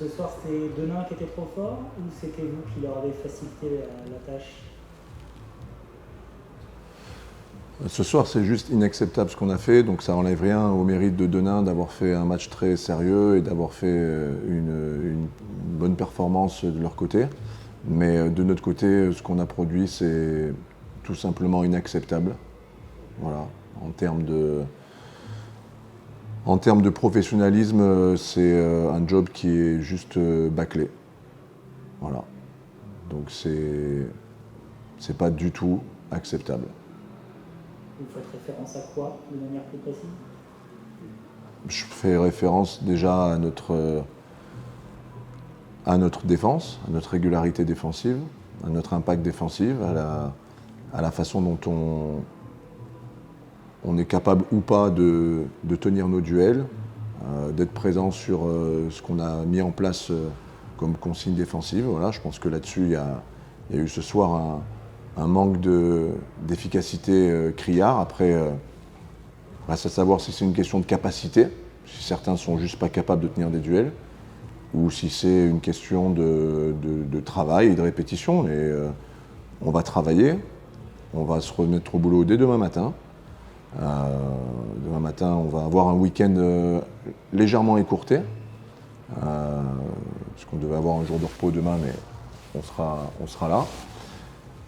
Ce soir, c'était Denain qui était trop fort ou c'était vous qui leur avez facilité la tâche? Ce soir, c'est juste inacceptable ce qu'on a fait, donc ça n'enlève rien au mérite de Denain d'avoir fait un match très sérieux et d'avoir fait une bonne performance de leur côté. Mais de notre côté, ce qu'on a produit, c'est tout simplement inacceptable. Voilà. En termes de professionnalisme, c'est un job qui est juste bâclé. Voilà. Donc c'est pas du tout acceptable. Vous faites référence à quoi, de manière plus précise? Je fais référence déjà à notre défense, à notre régularité défensive, à notre impact défensif, à la façon dont on est capable ou pas de tenir nos duels, d'être présent sur ce qu'on a mis en place comme consigne défensive. Voilà, je pense que là-dessus, il y a eu ce soir un manque d'efficacité criard. Après, reste à savoir si c'est une question de capacité, si certains sont juste pas capables de tenir des duels, ou si c'est une question de travail et de répétition. Et on va travailler, on va se remettre au boulot dès demain matin. Demain matin, on va avoir un week-end légèrement écourté, parce qu'on devait avoir un jour de repos demain, mais on sera là.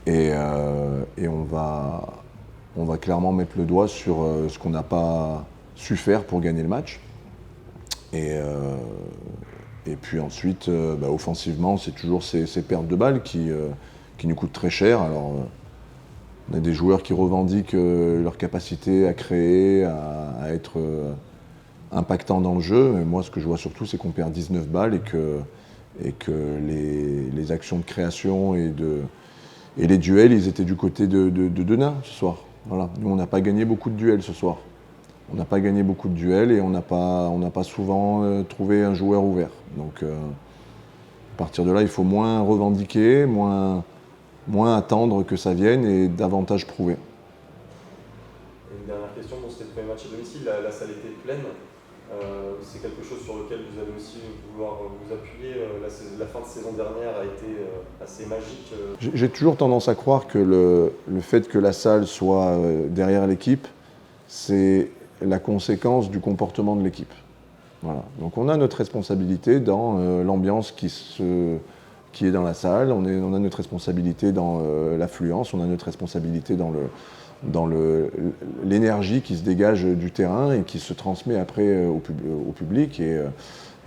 Et on va clairement mettre le doigt sur ce qu'on n'a pas su faire pour gagner le match. Et puis ensuite, offensivement, c'est toujours ces pertes de balles qui nous coûtent très cher. Alors, on a des joueurs qui revendiquent leur capacité à créer, à être impactants dans le jeu. Mais moi, ce que je vois surtout, c'est qu'on perd 19 balles et que les actions de création et les duels, ils étaient du côté de Denain ce soir. Voilà. Nous, on n'a pas gagné beaucoup de duels ce soir. On n'a pas gagné beaucoup de duels et on n'a pas souvent trouvé un joueur ouvert. Donc, à partir de là, il faut moins revendiquer, moins attendre que ça vienne et davantage prouver. Et une dernière question, c'était le premier match à domicile, la salle était pleine. C'est quelque chose sur lequel vous allez aussi vouloir vous appuyer. La fin de saison dernière a été assez magique. J'ai toujours tendance à croire que le fait que la salle soit derrière l'équipe, c'est la conséquence du comportement de l'équipe. Voilà. Donc on a notre responsabilité dans l'ambiance qui est dans la salle, on a notre responsabilité dans l'affluence, on a notre responsabilité dans l'énergie qui se dégage du terrain et qui se transmet après au public. Et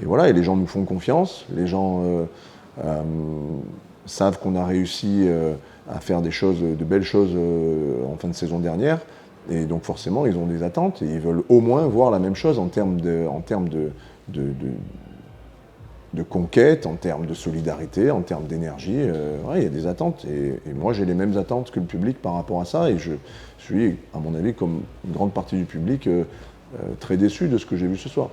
voilà, et les gens nous font confiance, les gens savent qu'on a réussi à faire de belles choses en fin de saison dernière. Et donc forcément, ils ont des attentes et ils veulent au moins voir la même chose en termes de conquête, en termes de solidarité, en termes d'énergie. Ouais, il y a des attentes. Et moi, j'ai les mêmes attentes que le public par rapport à ça. Et je suis, à mon avis, comme une grande partie du public, très déçu de ce que j'ai vu ce soir.